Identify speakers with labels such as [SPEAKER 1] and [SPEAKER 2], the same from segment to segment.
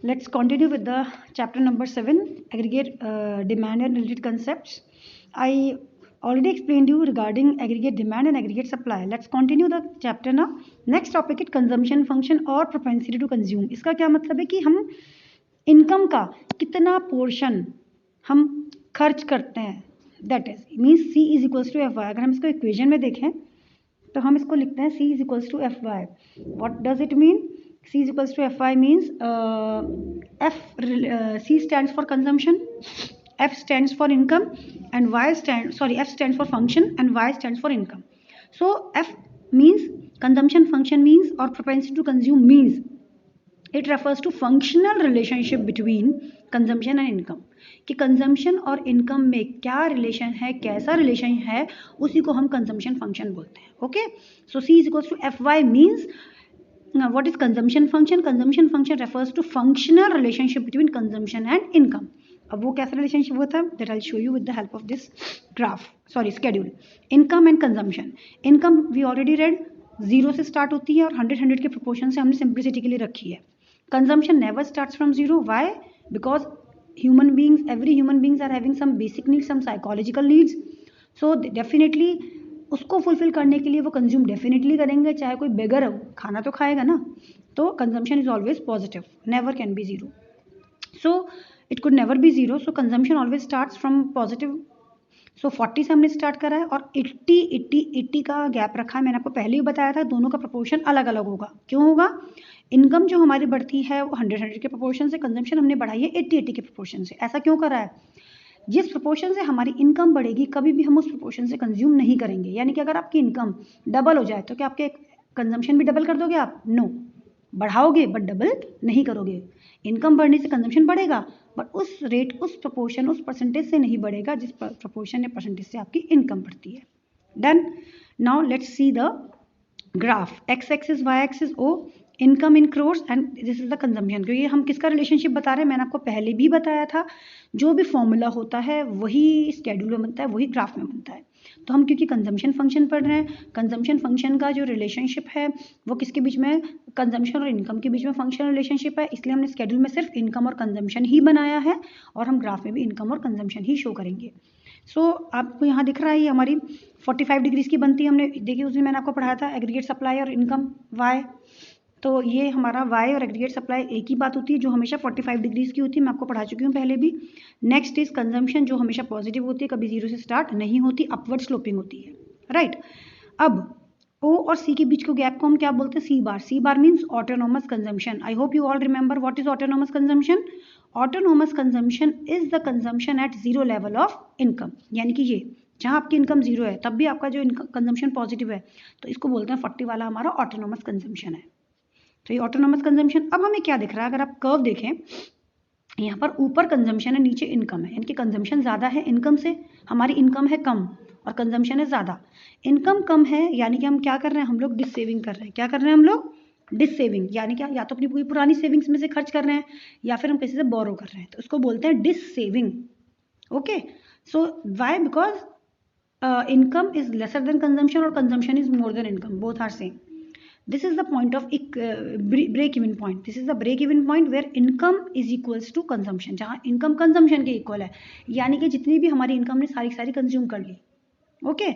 [SPEAKER 1] Let's continue with the chapter number 7, aggregate demand and related concepts. I already explained you regarding aggregate demand and aggregate supply. Let's continue the chapter now. Next topic is consumption function और propensity to consume. इसका क्या मतलब है कि हम income का कितना portion हम खर्च करते हैं, that is means C is equals to F Y. अगर हम इसको इक्वेशन में देखें तो हम इसको लिखते हैं C is equals to F Y. What does it mean? C is equals to Fi means C stands for consumption, F stands for income, and F stands for function and Y stands for income. So F means consumption function means or propensity to consume means it refers to functional relationship between consumption and income. कि consumption और income में क्या relation है, कैसा relation है, उसी को हम consumption function बोलते हैं. Okay, so C is equals to Fy means now what is consumption function? Consumption function refers to functional relationship between consumption and income. अब वो कैसा relationship होता है? That I'll show you with the help of this schedule. Income and consumption. Income we already read 0 से start होती है और 100 के proportion से हमने simplicity के लिए रखी है. Consumption never starts from 0. Why? Because every human beings are having some basic needs, some psychological needs. So definitely उसको फुलफिल करने के लिए वो कंज्यूम डेफिनेटली करेंगे, चाहे कोई बेगर हो, खाना तो खाएगा ना. तो consumption is always positive, never can be zero. So it could never be zero. So consumption always starts from positive. So 40 से हमने स्टार्ट करा है और 80 का गैप रखा है. मैंने आपको पहले ही बताया था दोनों का प्रोपोर्शन अलग अलग होगा. क्यों होगा? इनकम जो हमारी बढ़ती है वो 100 के प्रोपोर्शन से, कंजम्पशन हमने बढ़ाई है 80 के प्रोपोर्शन से. ऐसा क्यों करा है? जिस प्रोपोर्शन से हमारी इनकम बढ़ेगी कभी भी हम उस प्रोपोर्शन से कंज्यूम नहीं करेंगे. यानी कि अगर आपकी इनकम डबल हो जाए तो क्या आपके कंजम्पशन भी डबल कर दोगे आप? नो, बढ़ाओगे बट डबल नहीं करोगे. इनकम बढ़ने से कंजम्पशन बढ़ेगा बट उस रेट, उस प्रोपोर्शन, उस परसेंटेज से नहीं बढ़ेगा जिस प्रोपोर्शन या परसेंटेज से आपकी इनकम बढ़ती है. Done. Now let's see the graph. X axis, Y axis O, income in crores and this is the consumption. क्योंकि हम किसका रिलेशनशिप बता रहे हैं मैंने आपको पहले भी बताया था. जो भी फॉर्मूला होता है वही स्केड्यूल में बनता है, वही ग्राफ में बनता है. तो हम क्योंकि कंजम्पशन फंक्शन पढ़ रहे हैं, कंजम्पशन फंक्शन का जो रिलेशनशिप है वो किसके बीच में? कंजम्पशन और इनकम के बीच में फंक्शनल रिलेशनशिप है. इसलिए हमने स्केड्यूल में सिर्फ इनकम और कंजम्पशन ही बनाया है और हम ग्राफ में भी इनकम और कंजम्पशन ही शो करेंगे. सो आपको यहाँ दिख रहा है ये हमारी 45 डिग्रीज की बनती है. हमने देखिए उसमें मैंने आपको पढ़ाया था एग्रीगेट सप्लाई और इनकम वाई. तो ये हमारा वाई और एग्रीगेट सप्लाई एक ही बात होती है जो हमेशा 45 डिग्रीज की होती है. मैं आपको पढ़ा चुकी हूँ पहले भी. नेक्स्ट इज कंजम्पशन जो हमेशा पॉजिटिव होती है, कभी 0 से स्टार्ट नहीं होती, अपवर्ड स्लोपिंग होती है. राइट. अब O और C के बीच के गैप को हम क्या बोलते हैं? C bar. C bar means autonomous consumption. I hope you all remember what is autonomous consumption. Autonomous consumption is the consumption at 0 level of income. यानी कि ये जहाँ आपकी इनकम 0 है तब भी आपका जो कंजम्पशन पॉजिटिव है, तो इसको बोलते हैं 40 वाला हमारा ऑटोनोमस कंजम्पशन है. तो ये ऑटोनोमस कंजम्पशन. अब हमें क्या दिख रहा है? अगर आप कर्व देखें, यहाँ पर ऊपर कंजम्पशन है, नीचे इनकम है. यानी कि कंजम्पशन ज़्यादा है इनकम से, हमारी इनकम है कम और कंजम्पशन है ज़्यादा. इनकम कम है यानी कि हम क्या कर रहे हैं? हम लोग डिस सेविंग कर रहे हैं. क्या कर रहे हैं हम लोग? Dissaving. यानी क्या? या तो अपनी पूरी पुरानी सेविंग्स में से खर्च कर रहे हैं या फिर हम किसी से बोरो कर रहे हैं, तो उसको बोलते हैं dis saving. Okay. So why? Because income is lesser than consumption और consumption is more than income. Both are same. This is the point of break even point. This is the break even point where income is equals to consumption. जहाँ income consumption के equal है, यानी कि जितनी भी हमारी income ने सारी consume कर ली. ओके.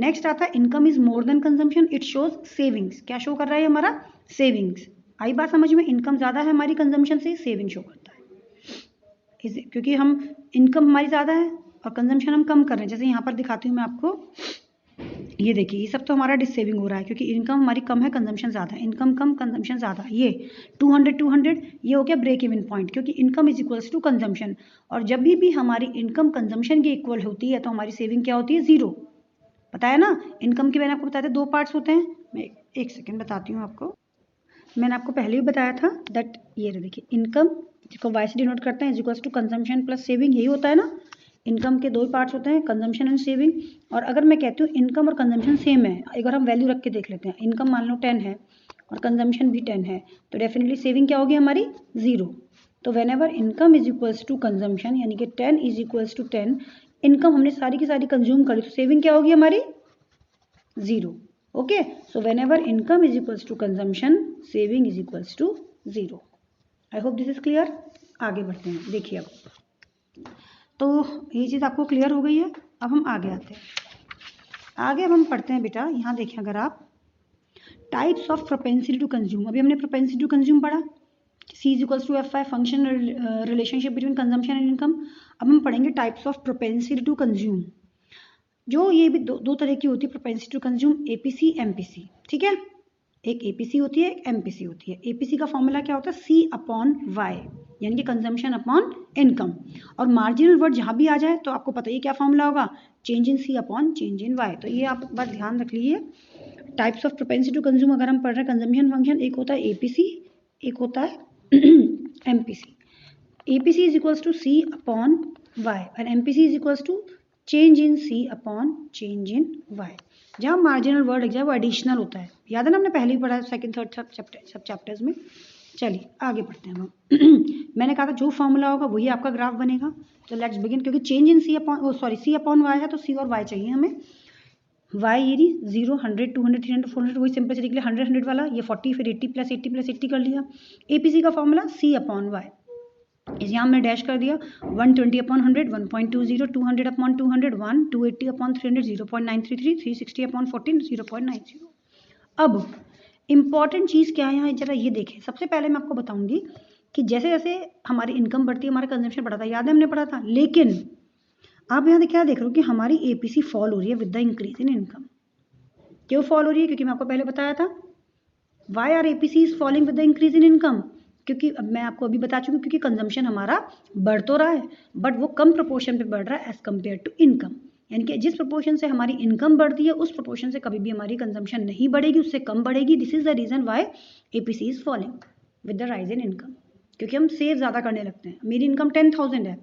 [SPEAKER 1] नेक्स्ट आता है income is more than consumption. It shows savings. क्या शो कर रहा है हमारा? savings. आई बात समझ में? इनकम ज़्यादा है हमारी कंजम्पशन से, सेविंग शो करता है. क्योंकि हम इनकम हमारी ज़्यादा है और कंजम्पशन हम कम कर रहे हैं. जैसे यहाँ पर दिखाती हूँ मैं आपको. ये देखिए, ये सब तो हमारा डिस सेविंग हो रहा है क्योंकि इनकम हमारी कम है, कंजम्पशन ज़्यादा है. इनकम कम, कंजम्पशन ज़्यादा. ये 200 ये हो गया ब्रेक इवन पॉइंट, क्योंकि income is equals to consumption. और जब भी हमारी इनकम कंजम्पशन की इक्वल होती है तो हमारी सेविंग क्या होती है? 0. पता है ना? इनकम के मैंने आपको बताया था 2 पार्ट्स होते हैं. मैं एक सेकेंड बताती हूँ आपको. मैंने आपको पहले भी बताया था दैट ये देखिए, इनकम जिसको वाई से डिनोट करते हैं is equals to consumption plus saving. यही होता है ना? इनकम के 2 पार्ट्स होते हैं, कंजम्पशन एंड सेविंग. और अगर मैं कहती हूँ इनकम और कंजम्पशन सेम है, अगर हम वैल्यू रख के देख लेते हैं, इनकम मान लो 10 है और कंजम्पशन भी 10 है, तो डेफिनेटली सेविंग क्या होगी हमारी? 0. तो whenever income is equals to consumption, यानी कि 10 इज इक्वल्स टू 10, इनकम हमने सारी की सारी कंज्यूम करी, तो सेविंग क्या होगी हमारी? 0. Okay. So whenever income is equals to consumption, saving is equals to 0. I hope this is clear. आगे बढ़ते हैं। देखिए अब तो ये चीज़ आपको क्लियर हो गई है। अब हम आगे आते हैं। आगे अब हम पढ़ते हैं बेटा, यहाँ देखिए अगर आप types of propensity to consume, अभी हमने प्रोपेंसिटी टू कंज्यूम पढ़ा, C is equals to F5 function relationship between consumption and income. अब हम पढ़ेंगे types of propensity to consume, जो ये भी दो तरह की होती है propensity to consume, APC MPC। ठीक है, एक APC होती है, एक MPC होती है। APC का फॉर्मूला क्या होता है? C अपॉन Y, यानी कि कंजम्पशन अपॉन इनकम। और मार्जिनल वर्ड जहाँ भी आ जाए तो आपको पता ही क्या फॉर्मूला होगा, change in C upon change in Y। तो ये आप एक बार ध्यान रख लीजिए। Types of propensity to consume अगर हम पढ़ रहे हैं कंजम्पशन फंक्शन, एक होता है APC, एक होता है MPC। APC is equals to C upon Y और MPC is equals to change in C upon change in Y। जहाँ मार्जिनल वर्ड लग जाए वो एडिशनल होता है, याद है ना, हमने पहले ही पढ़ा है सेकंड थर्ड सब चैप्टर्स में। चलिए आगे बढ़ते हैं हम। मैंने कहा था जो फॉर्मूला होगा वही आपका ग्राफ बनेगा। तो लेट्स बिगिन, क्योंकि change in C upon Y है तो C और Y चाहिए हमें। Y ये 0 100 200 300 400, वही सिंपल से 100 वाला, ये 40 फिर 80 प्लस 80 प्लस 80 कर लिया। APC का फॉर्मूला C अपॉन Y, इस यहाँ हमने डैश कर दिया। 120 अपॉन 100 1.20, 200 अपॉन 200 1, 280 अपॉन 300 0.933, 360 अपॉन 14 0.90। अब इम्पॉर्टेंट चीज़ क्या है यहाँ, जरा ये देखें। सबसे पहले मैं आपको बताऊंगी कि जैसे जैसे हमारी इनकम बढ़ती है हमारा कंजम्पशन बढ़ता है, याद है हमने पढ़ा था। लेकिन आप यहाँ क्या देख रहे हो कि हमारी APC फॉल हो रही है with the increase in income. क्यों फॉल हो रही है? क्योंकि मैं आपको पहले बताया था why are APC is falling with the increase in income. क्योंकि अब मैं आपको अभी बता चुकी हूँ, क्योंकि कंजम्पशन हमारा बढ़ तो रहा है बट वो कम प्रोपोर्शन पे बढ़ रहा है एज कम्पेयर टू इनकम। यानी कि जिस प्रोपोर्शन से हमारी इनकम बढ़ती है उस प्रोपोर्शन से कभी भी हमारी कंजम्पशन नहीं बढ़ेगी, उससे कम बढ़ेगी। This is the reason why APC is falling with the rise in income, क्योंकि हम सेव ज़्यादा करने लगते हैं। मेरी इनकम 10,000 है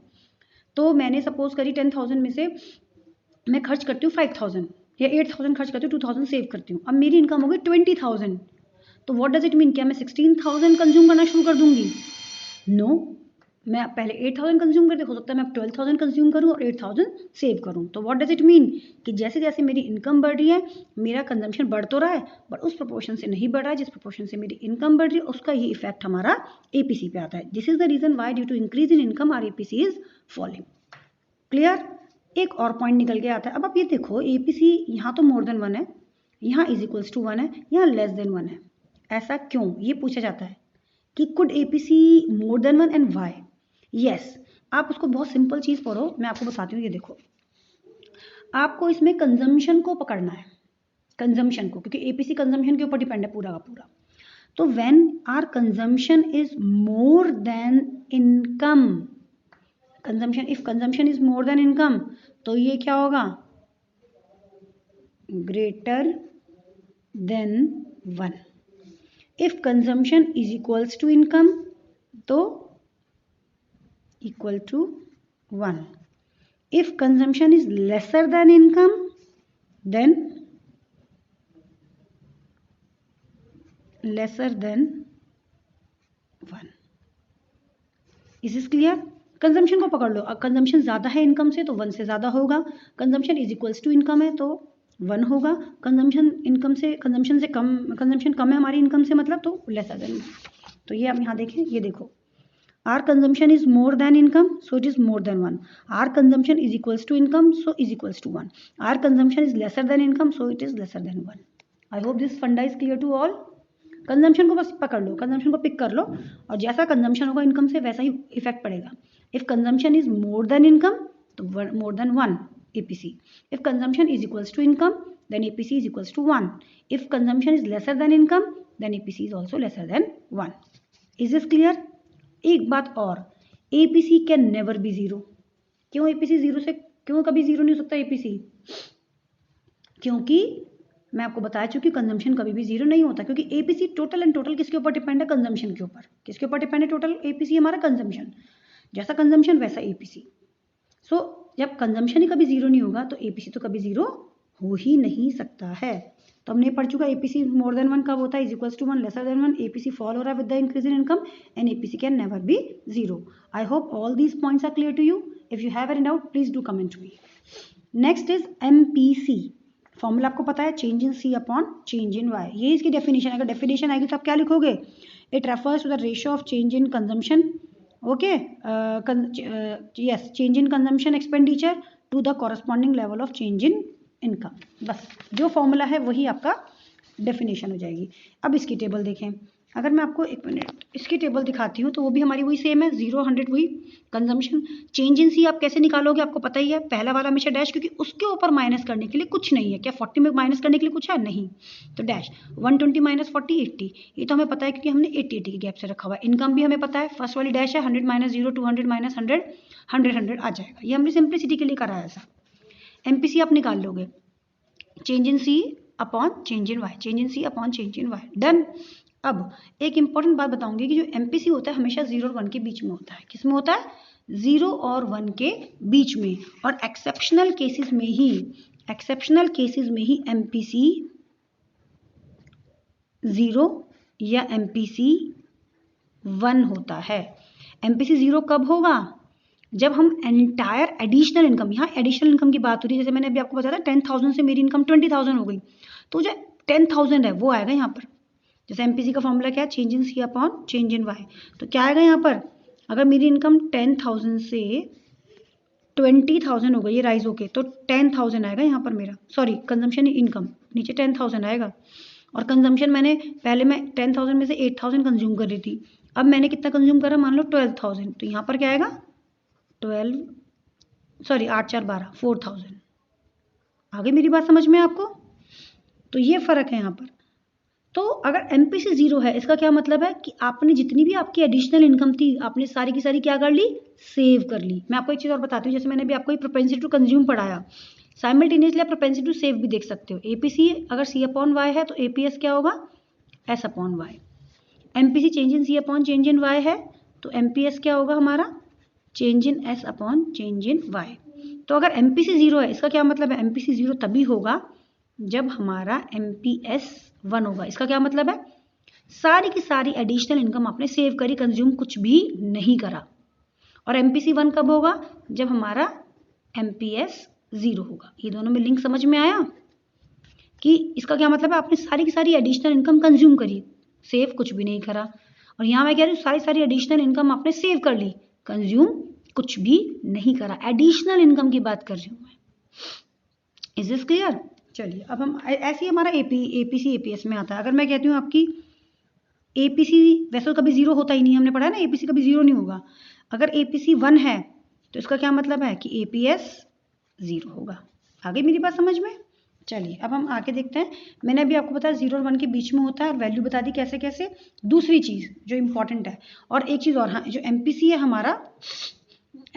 [SPEAKER 1] तो मैंने सपोज करी 10,000 में से मैं खर्च करती हूँ 5,000 या 8,000 खर्च करती हूँ, 2,000 सेव करती हूँ। अब मेरी इनकम हो गई 20,000, तो व्हाट डज इट मीन? क्या मैं 16,000 कंज्यूम करना शुरू कर दूंगी? नो, मैं पहले 8,000 कंज्यूम करती, हो सकता है मैं 12,000 कंज्यूम करूँ और 8,000 सेव करूँ। तो व्हाट डज इट मीन कि जैसे जैसे मेरी इनकम बढ़ रही है मेरा कंजम्पशन बढ़ तो रहा है बट उस प्रोपोर्शन से नहीं बढ़ रहा है जिस प्रोपोर्शन से मेरी इनकम बढ़ रही है, उसका ही इफेक्ट हमारा APC पे आता है। This is the reason why due to increase in income are APC is falling. Clear? एक और पॉइंट निकल के आता है। अब आप ये देखो APC यहाँ तो मोर देन 1 है, यहाँ इज इक्वल्स टू 1 है, यहाँ लेस देन 1 है। ऐसा क्यों, ये पूछा जाता है कि could APC more than 1 and why? Yes, आप उसको बहुत सिंपल चीज़ पढ़ो, मैं आपको बताती हूँ। ये देखो, आपको इसमें कंजम्पशन को पकड़ना है, कंजम्पशन को, क्योंकि APC कंजम्पशन के ऊपर डिपेंड है पूरा का पूरा। तो when our consumption is more than income, consumption, if consumption is more than income, तो ये क्या होगा? Greater than 1। If consumption is equals to income तो equal to 1। If consumption is lesser than income then lesser than 1। Is is clear? Consumption को पकड़ लो। Consumption ज़्यादा है income से तो 1 से ज़्यादा होगा, consumption is equals to income है तो 1 होगा, कंजम्पशन कम है हमारी इनकम से मतलब तो लेसर देन 1। तो ये आप यहाँ देखें, ये देखो, our consumption is more than income so it is more than 1, our consumption is equals to income so is equals to 1, our consumption is lesser than income so it is lesser than 1। I hope this funda is clear to all. Consumption को बस पकड़ लो, consumption को pick कर लो और जैसा consumption होगा income से वैसा ही इफेक्ट पड़ेगा। If consumption is more than income तो more than 1 APC, if consumption is equals to income then APC is equals to 1, if consumption is lesser than income then APC is also lesser than 1। Is this clear? एक बात और, APC can never be 0। क्यों APC 0 से क्यों कभी 0 नहीं हो सकता APC? क्योंकि मैं आपको बता चुकी हूँ कंजम्पशन कभी भी 0 नहीं होता, क्योंकि APC टोटल एंड टोटल किसके ऊपर डिपेंड है? कंजम्पशन के ऊपर। किसके ऊपर डिपेंड है टोटल? APC हमारा कंजम्पशन, जैसा कंजम्पशन वैसा APC। सो जब कंजम्पशन ही कभी 0 नहीं होगा तो APC तो कभी 0 हो ही नहीं सकता है। तो हमने पढ़ चुका APC मोर देन 1 कब होता है? Is equals to 1 lesser than 1, APC fall हो रहा है with the increase in income and APC can never be 0। I hope all these points are clear to you. If you have any doubt please do comment me. Next is MPC। Formula आपको पता है, change in C upon change in Y। ये इसकी definition है। अगर definition आएगी तो आप क्या लिखोगे? It refers to the ratio of change in consumption, okay, yes, change in consumption expenditure to the corresponding level of change in income. बस जो फॉर्मूला है वही आपका डेफिनेशन हो जाएगी। अब इसकी टेबल देखें, अगर मैं आपको एक मिनट इसकी टेबल दिखाती हूँ तो वो भी हमारी वही सेम है, 0 100 वही कंजम्पशन। चेंज इन सी आप कैसे निकालोगे आपको पता ही है, पहला वाला हमेशा डैश, क्योंकि उसके ऊपर माइनस करने के लिए कुछ नहीं है। क्या 40 में माइनस करने के लिए कुछ है? नहीं, तो डैश 120 माइनस 40 80, ये तो हमें पता है क्योंकि हमने 80 के गैप से रखा हुआ है। इनकम भी हमें पता है, फर्स्ट वाली डैश है 100 माइनस 0 200 माइनस 100 100 आ जाएगा। ये हमने सिंप्लिसिटी के लिए कराया था। एमपीसी आप निकाल लोगे, change in C upon change in Y, change in C upon change in Y, done. अब एक इंपॉर्टेंट बात बताऊंगी कि जो एमपीसी होता है हमेशा 0 और 1 के बीच में होता है। किस में होता है? 0 और 1 के बीच में। और एक्सेप्शनल केसेस में ही एमपीसी 0 या एमपीसी 1 होता है। एमपीसी 0 कब होगा? जब हम एंटायर एडिशनल इनकम, यहाँ एडिशनल इनकम की बात हो रही है, जैसे मैंने अभी आपको बताया था 10,000 से मेरी इनकम 20,000 हो गई, तो जो 10,000 है वो आएगा यहाँ पर। जैसे एमपीसी का फॉर्मूला क्या है? Change in C upon change in Y. तो क्या आएगा यहाँ पर? अगर मेरी इनकम 10,000 से 20,000 हो गई, ये राइज होके, तो 10,000 आएगा यहाँ पर मेरा, सॉरी कंजम्पशन इनकम नीचे 10,000 आएगा। और कंजम्पशन मैंने पहले मैं 10,000 में से 8,000 कंज्यूम कर रही थी, अब मैंने कितना कंज्यूम करा? मान लो 12,000, तो यहाँ पर क्या आएगा? 8 4 12 4,000। आगे मेरी बात समझ में आपको? तो ये फर्क है यहाँ पर। तो अगर एमपीसी 0 है, इसका क्या मतलब है कि आपने जितनी भी आपकी एडिशनल इनकम थी आपने सारी की सारी क्या कर ली? सेव कर ली। मैं आपको एक चीज़ और बताती हूँ, जैसे मैंने भी आपको प्रोपेंसिटी टू कंज्यूम पढ़ाया, साइमल्टेनियसली आप प्रोपेंसिटी टू सेव भी देख सकते हो। एपीसी अगर सी अपॉन वाई है तो एपीएस क्या होगा? S upon Y. MPC change in C upon change in Y है तो एमपीएस क्या होगा हमारा? Change in S upon change in Y. तो अगर एमपीसी 0 है, इसका क्या मतलब है? एमपीसी 0 तभी होगा जब हमारा एमपीएस 1 होगा। इसका क्या मतलब है? सारी की सारी एडिशनल इनकम आपने सेव करी, कंज्यूम कुछ भी नहीं करा। और एमपीसी 1 कब होगा? जब हमारा एमपीएस 0 होगा। ये दोनों में लिंक समझ में आया कि इसका क्या मतलब है? आपने सारी की सारी एडिशनल इनकम कंज्यूम करी, सेव कुछ भी नहीं करा। और यहाँ मैं कह रही हूँ सारी सारी एडिशनल इनकम आपने सेव कर ली, कंज्यूम कुछ भी नहीं करा। एडिशनल इनकम की बात कर रही हूँ मैं। Is this clear? चलिए अब हम ऐसे ही हमारा एपीसी एपीएस में आता है। अगर मैं कहती हूँ आपकी एपीसी, वैसे तो कभी 0 होता ही नहीं, हमने पढ़ा है ना, एपीसी कभी 0 नहीं होगा। अगर एपीसी 1 है तो इसका क्या मतलब है कि एपीएस 0 होगा। आगे मेरी बात समझ में? चलिए अब हम आगे देखते हैं। मैंने अभी आपको बताया 0 और 1 के बीच में होता है और वैल्यू बता दी कैसे कैसे। दूसरी चीज़ जो इम्पॉर्टेंट है, और एक चीज़ और, हाँ, जो एमपीसी है हमारा,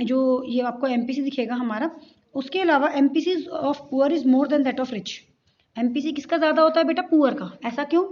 [SPEAKER 1] जो ये आपको एमपीसी दिखेगा हमारा, उसके अलावा MPC of poor is more then that of rich. MPC किसका ज़्यादा होता है बेटा? पुअर का। ऐसा क्यों?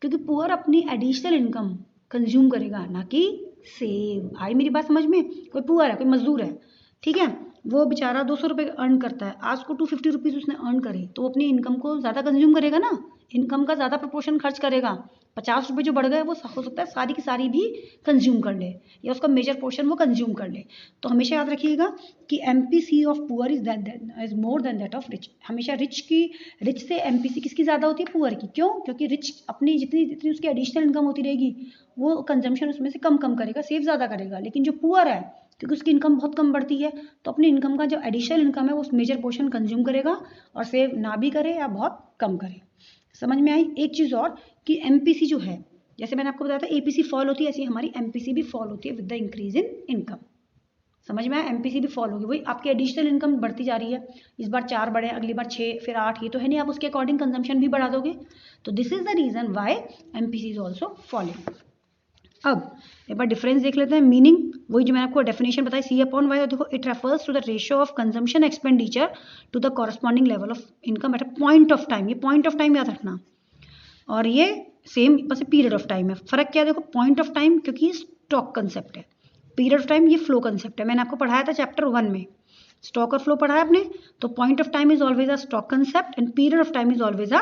[SPEAKER 1] क्योंकि पुअर अपनी एडिशनल इनकम कंज्यूम करेगा, ना कि सेव। आई मेरी बात समझ में? कोई पुअर है, कोई मजदूर है, ठीक है, वो बेचारा 200 रुपये अर्न करता है, आज को 250 रुपीज़ उसने अर्न करे तो अपनी इनकम को ज़्यादा कंज्यूम करेगा ना, इनकम का ज़्यादा प्रपोर्शन खर्च करेगा। 50 रुपये जो बढ़ गए वो हो सकता है सारी की सारी भी कंज्यूम कर ले, या उसका मेजर पोर्शन वो कंज्यूम कर ले। तो हमेशा याद रखिएगा कि MPC of poor is more then that of rich. हमेशा रिच से एमपीसी किसकी ज़्यादा होती है? पुअर की। क्यों? क्योंकि रिच अपनी जितनी जितनी उसकी एडिशनल इनकम होती रहेगी वो कंजम्पशन उसमें से कम करेगा, सेव ज़्यादा करेगा। लेकिन जो पुअर है, क्योंकि उसकी इनकम बहुत कम बढ़ती है, तो अपनी इनकम का जो एडिशनल इनकम है वो उस मेजर पोर्शन कंज्यूम करेगा, और सेव ना भी करे या बहुत कम करे। समझ में आई? एक चीज़ और कि एमपीसी जो है, जैसे मैंने आपको बताया था एपीसी फॉल होती है, ऐसी हमारी एमपीसी भी फॉल होती है with the increase in income. समझ में आया? एमपीसी भी फॉल होगी, वही आपकी एडिशनल इनकम बढ़ती जा रही है, इस बार 4 बढ़े, अगली बार 6, फिर 8, ये तो है नहीं, आप उसके अकॉर्डिंग कंजम्पशन भी बढ़ा दोगे। तो this is the reason why MPC is also falling. अब एक बार डिफरेंस देख लेते हैं। मीनिंग वही जो मैंने आपको डेफिनेशन बताई, सी अपॉन वाई, देखो it refers to the ratio of consumption expenditure to the corresponding level of income at a point of time. ये पॉइंट ऑफ टाइम याद रखना, और ये सेम बस पीरियड ऑफ टाइम है। फर्क क्या है? देखो पॉइंट ऑफ टाइम क्योंकि ये स्टॉक कंसेप्ट है, पीरियड ऑफ टाइम ये फ्लो कंसेप्ट है। मैंने आपको पढ़ाया था चैप्टर 1 में, स्टॉक और फ्लो पढ़ा है आपने। तो point of time is always a stock concept and period of time is always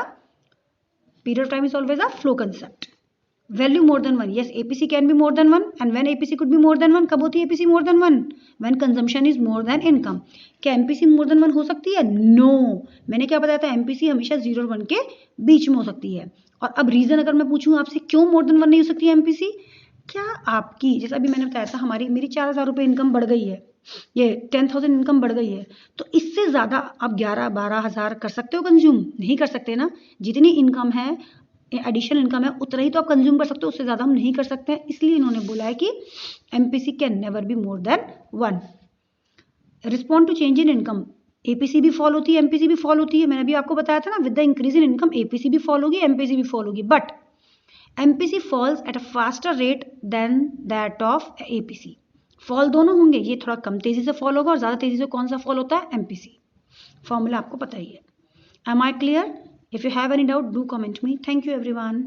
[SPEAKER 1] a flow concept. Value more than 1, yes APC can be more than 1 and when APC could be more than 1। कब होती है APC more than 1? When consumption is more than income. क्या MPC मोर than 1 हो सकती है? No. मैंने क्या बताया था? एमपीसी हमेशा 0 और 1 के बीच में हो सकती है। और अब रीजन अगर मैं पूछूं आपसे क्यों मोर देन 1 नहीं हो सकती है एमपीसी, क्या आपकी जैसा अभी मैंने बताया था मेरी 4,000 रुपये इनकम बढ़ गई है, ये 10,000 इनकम बढ़ गई है, तो इससे ज़्यादा आप 11-12,000 कर सकते हो कंज्यूम? नहीं कर सकते ना। जितनी इनकम है एडिशनल इनकम है उतना ही तो आप कंज्यूम कर सकते हो, उससे ज़्यादा हम नहीं कर सकते हैं। इसलिए इन्होंने बोला है कि MPC can never be more than 1। Respond to change in income, APC भी फॉलो होती है एमपीसी भी फॉलो होती है। मैंने अभी आपको बताया था ना, with the increase in income APC भी फॉलो होगी एमपीसी भी फॉलो होगी, but MPC falls at a faster rate than that of APC. Fall दोनों होंगे, ये थोड़ा कम तेजी से फॉल होगा और ज़्यादा तेजी से कौन सा फॉल होता है? एमपीसी। फॉर्मूला आपको पता ही है। Am I clear? If you have any doubt do comment me. Thank you everyone.